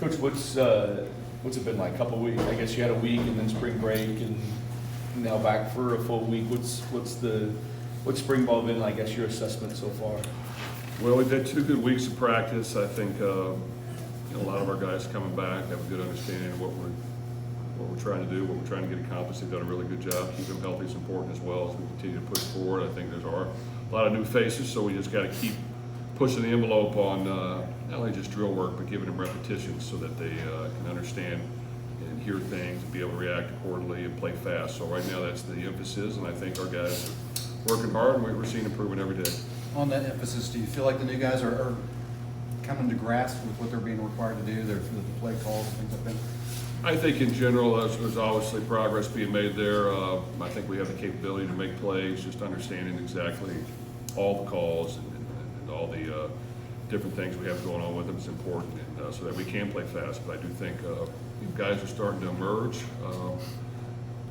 Coach, what's it been like? A couple weeks? I guess you had a week and then spring break and now back for a full week. What's spring ball been like? I guess your assessment so far. Well, we've had 2 good weeks of practice. I think a lot of our guys coming back have a good understanding of what we're trying to do, what we're trying to get accomplished. They've done a really good job. Keeping them healthy is important as well as we continue to push forward. I think there's a lot of new faces, so we just got to keep pushing the envelope on not only just drill work, but giving them repetitions so that they can understand and hear things and be able to react accordingly and play fast. So right now that's the emphasis, and I think our guys are working hard, and we're seeing improvement every day. On that emphasis, do you feel like the new guys are coming to grasp with what they're being required to do, the play calls, things like that? I think in general, there's obviously progress being made there. I think we have the capability to make plays, just understanding exactly all the calls and all the different things we have going on with them is important, and so that we can play fast. But I do think guys are starting to emerge.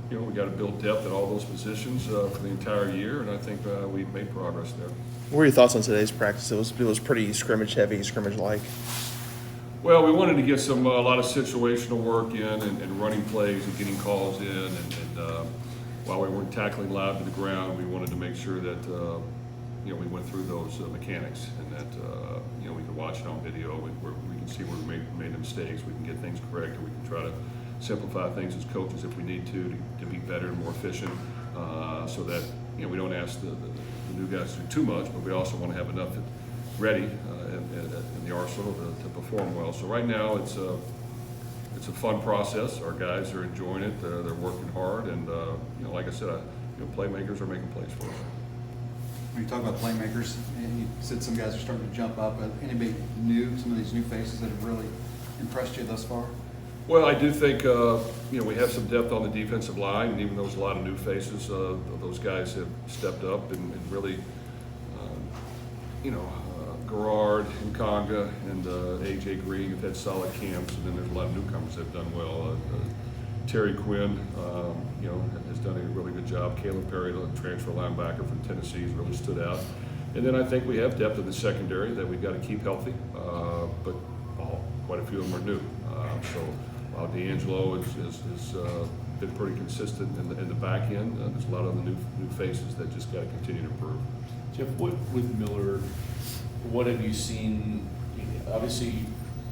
We got to build depth at all those positions for the entire year, and I think we've made progress there. What were your thoughts on today's practice? It was pretty scrimmage heavy, scrimmage like. Well, we wanted to get a lot of situational work in and running plays and getting calls in, and while we weren't tackling loud to the ground, we wanted to make sure that we went through those mechanics, and that we can watch it on video. We can see where we made the mistakes. We can get things corrected. We can try to simplify things as coaches if we need to be better and more efficient, so that we don't ask the new guys to do too much, but we also want to have enough ready in the arsenal to perform well. So right now it's a fun process. Our guys are enjoying it. They're working hard, and like I said, playmakers are making plays for us. When you talk about playmakers, and you said some guys are starting to jump up, anybody new, some of these new faces that have really impressed you thus far? Well, I do think we have some depth on the defensive line, and even though there's a lot of new faces, those guys have stepped up and really, Garrard, Nkonga, and AJ Green have had solid camps, and then there's a lot of newcomers that have done well. Terry Quinn, has done a really good job. Caleb Perry, the transfer linebacker from Tennessee, has really stood out. And then I think we have depth in the secondary that we've got to keep healthy, but quite a few of them are new. So while D'Angelo has been pretty consistent in the back end, there's a lot of the new faces that just got to continue to improve. Jeff, with Miller, what have you seen? Obviously,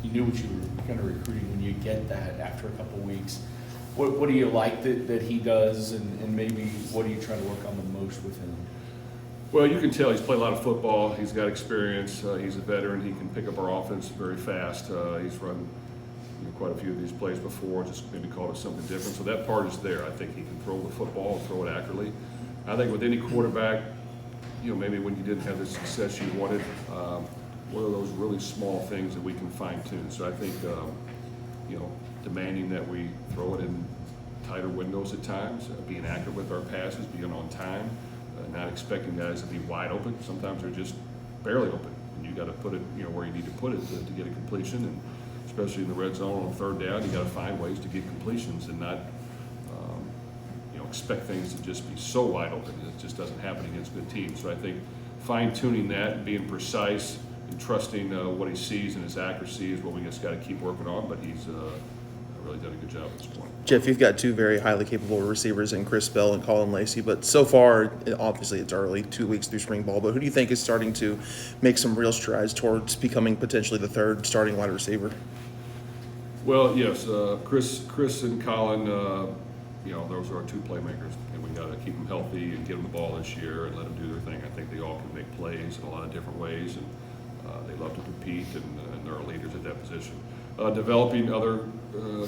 you knew what you were kind of recruiting when you get that after a couple weeks. What do you like that he does, and maybe what are you trying to work on the most with him? Well, you can tell he's played a lot of football. He's got experience. He's a veteran. He can pick up our offense very fast. He's run quite a few of these plays before, just maybe called it something different. So that part is there. I think he can throw the football and throw it accurately. I think with any quarterback, maybe when you didn't have the success you wanted, what are those really small things that we can fine tune? So I think, demanding that we throw it in tighter windows at times, being accurate with our passes, being on time, not expecting guys to be wide open. Sometimes they're just barely open, and you got to put it, where you need to put it to get a completion. And especially in the red zone on third down, you got to find ways to get completions and not, expect things to just be so wide open. It just doesn't happen against good teams. So I think fine-tuning that and being precise and trusting what he sees and his accuracy is what we just got to keep working on. But he's really done a good job at this point. Jeff, you've got two very highly capable receivers in Chris Bell and Colin Lacey, but so far, obviously it's early, 2 weeks through spring ball, but who do you think is starting to make some real strides towards becoming potentially the third starting wide receiver? Well, yes, Chris and Colin, those are our two playmakers, and we got to keep them healthy and give them the ball this year and let them do their thing. I think they all can make plays in a lot of different ways, and they love to compete, and they're our leaders at that position. Developing other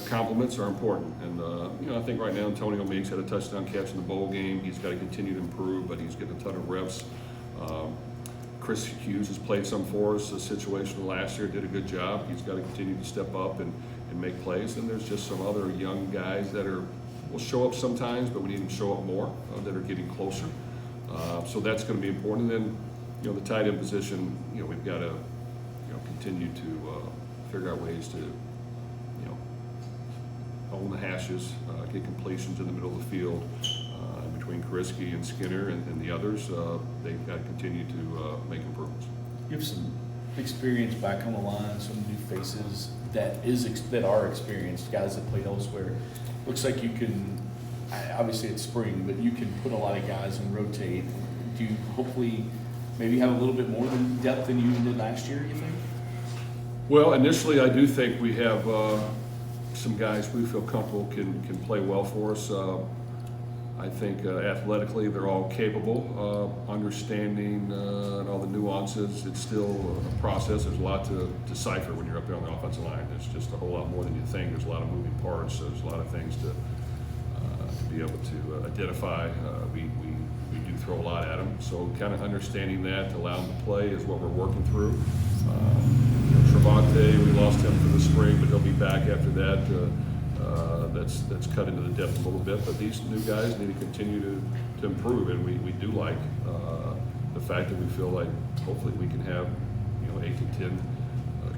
complements are important, and I think right now Antonio Meeks had a touchdown catch in the bowl game. He's got to continue to improve, but he's getting a ton of reps. Chris Hughes has played some for us, situational last year, did a good job. He's got to continue to step up and make plays, and there's just some other young guys that will show up sometimes, but we need them to show up more, that are getting closer. So that's going to be important. And then, the tight end position, we've got to, continue to figure out ways to, own the hashes, get completions in the middle of the field. Between Kariski and Skinner and the others, they've got to continue to make improvements. You have some experience back on the line, some new faces that are experienced, guys that played elsewhere. Looks like you can, obviously it's spring, but you can put a lot of guys and rotate. Do you hopefully maybe have a little bit more depth than you did last year, you think? Well, initially, I do think we have some guys we feel comfortable can play well for us. I think athletically they're all capable, understanding and all the nuances. It's still a process. There's a lot to decipher when you're up there on the offensive line. There's just a whole lot more than you think. There's a lot of moving parts. There's a lot of things to be able to identify. We do throw a lot at them. So kind of understanding that to allow them to play is what we're working through. Trevante, we lost him for the spring, but he'll be back after that. That's cut into the depth a little bit, but these new guys need to continue to improve, and we do like the fact that we feel like hopefully we can have 8 to 10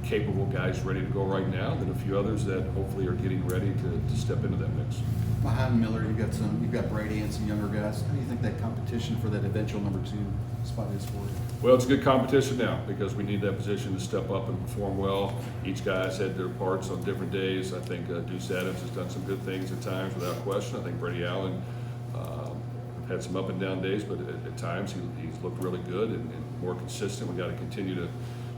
capable guys ready to go right now, then a few others that hopefully are getting ready to step into that mix. Behind Miller, you've got Brady and some younger guys. How do you think that competition for that eventual number 2 spot is for you? Well, it's a good competition now because we need that position to step up and perform well. Each guy's had their parts on different days. I think Deuce Adams has done some good things at times without question. I think Brady Allen had some up and down days, but at times he's looked really good and more consistent. We've got to continue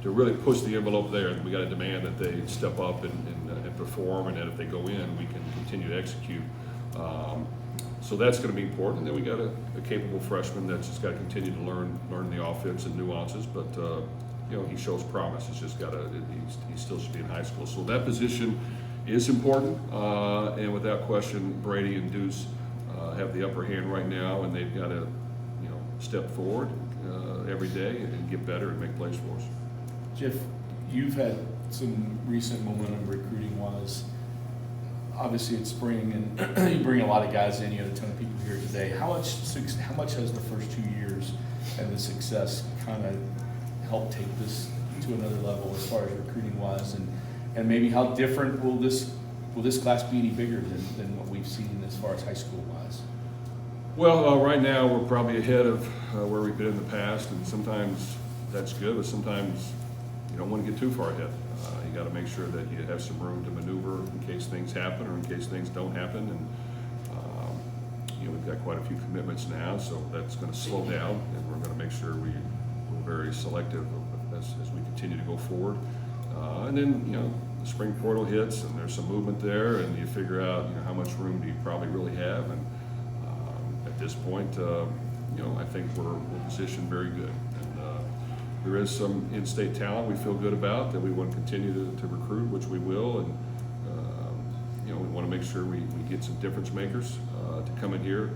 to really push the envelope there. We got to demand that they step up and perform, and that if they go in, we can continue to execute. So that's going to be important. And then we got a capable freshman that's just got to continue to learn the offense and nuances. But he shows promise. He's just got to. He still should be in high school. So that position is important. And without question, Brady and Deuce have the upper hand right now, and they've got to step forward every day and get better and make plays for us. Jeff, you've had some recent momentum recruiting-wise. Obviously, it's spring, and you bring a lot of guys in. You had a ton of people here today. How much has the first 2 years and the success kind of helped take this to another level as far as recruiting-wise, and maybe how different will this class be any bigger than what we've seen as far as high school-wise? Well, right now we're probably ahead of where we've been in the past, and sometimes that's good, but sometimes you don't want to get too far ahead. You got to make sure that you have some room to maneuver in case things happen or in case things don't happen. And we've got quite a few commitments now, so that's going to slow down, and we're going to make sure we're very selective as we continue to go forward. And then the spring portal hits, and there's some movement there, and you figure out how much room do you probably really have. And at this point, I think we're positioned very good. There is some in-state talent we feel good about that we want to continue to recruit, which we will, and we want to make sure we get some difference makers to come in here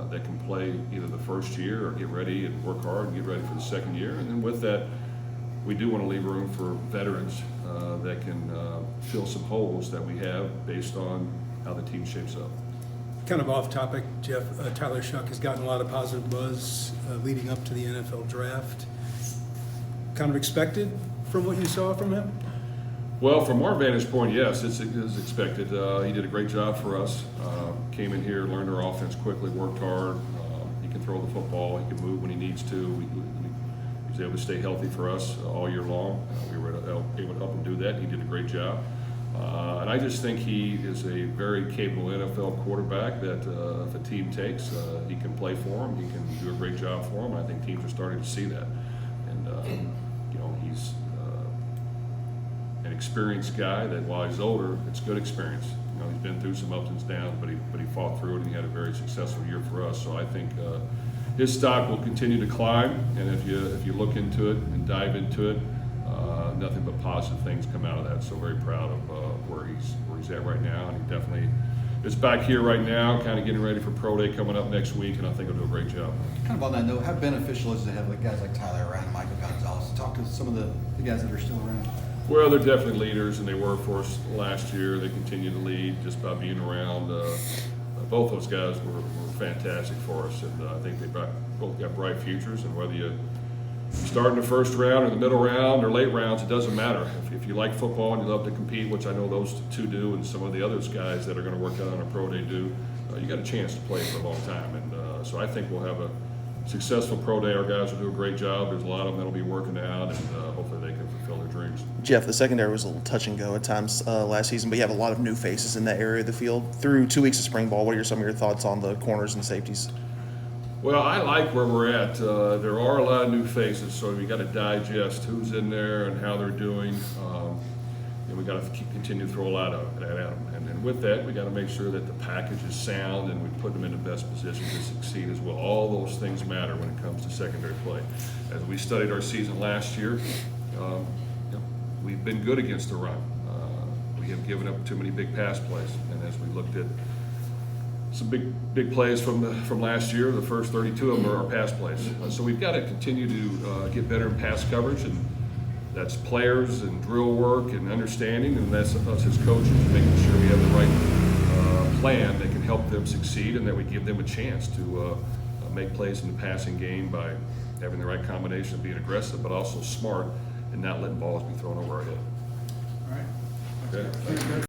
that can play either the first year or get ready and work hard and get ready for the second year. And then with that, we do want to leave room for veterans that can fill some holes that we have based on how the team shapes up. Kind of off topic, Jeff, Tyler Shuck has gotten a lot of positive buzz leading up to the NFL draft. Kind of expected from what you saw from him? Well, from our vantage point, yes, it's expected. He did a great job for us. Came in here, learned our offense quickly, worked hard. He can throw the football. He can move when he needs to. He was able to stay healthy for us all year long. We were able to help him do that. He did a great job. And I just think he is a very capable NFL quarterback that if a team takes, he can play for them. He can do a great job for them. I think teams are starting to see that. And, he's an experienced guy that while he's older, it's good experience. He's been through some ups and downs, but he fought through it, and he had a very successful year for us. So I think his stock will continue to climb, and if you look into it and dive into it, nothing but positive things come out of that. So very proud of where he's at right now, and he definitely is back here right now, kind of getting ready for Pro Day coming up next week, and I think he'll do a great job. Kind of on that note, how beneficial is it to have guys like Tyler around, Michael Gonzalez? Talk to some of the guys that are still around. Well, they're definitely leaders, and they were for us last year. They continue to lead just by being around. Both those guys were fantastic for us, and I think they both got bright futures. And whether you start in the first round or the middle round or late rounds, it doesn't matter. If you like football and you love to compete, which I know those two do, and some of the other guys that are going to work out on a pro day do, you got a chance to play for a long time. And so I think we'll have successful pro day. Our guys will do a great job. There's a lot of them that'll be working out, and hopefully they can fulfill their dreams. Jeff, the secondary was a little touch and go at times last season, but you have a lot of new faces in that area of the field. Through 2 weeks of spring ball, what are some of your thoughts on the corners and safeties? Well, I like where we're at. There are a lot of new faces, so we got to digest who's in there and how they're doing. And we got to continue to throw a lot of that at them. And with that, we got to make sure that the package is sound and we put them in the best position to succeed as well. All those things matter when it comes to secondary play. As we studied our season last year, we've been good against the run. We have given up too many big pass plays, and as we looked at some big plays from last year, the first 32 of them are our pass plays. So we've got to continue to get better in pass coverage, and that's players and drill work and understanding, and that's us as coaches making sure we have the right plan that can help them succeed, and that we give them a chance to make plays in the passing game by having the right combination of being aggressive but also smart and not letting balls be thrown over our head. All right. Okay.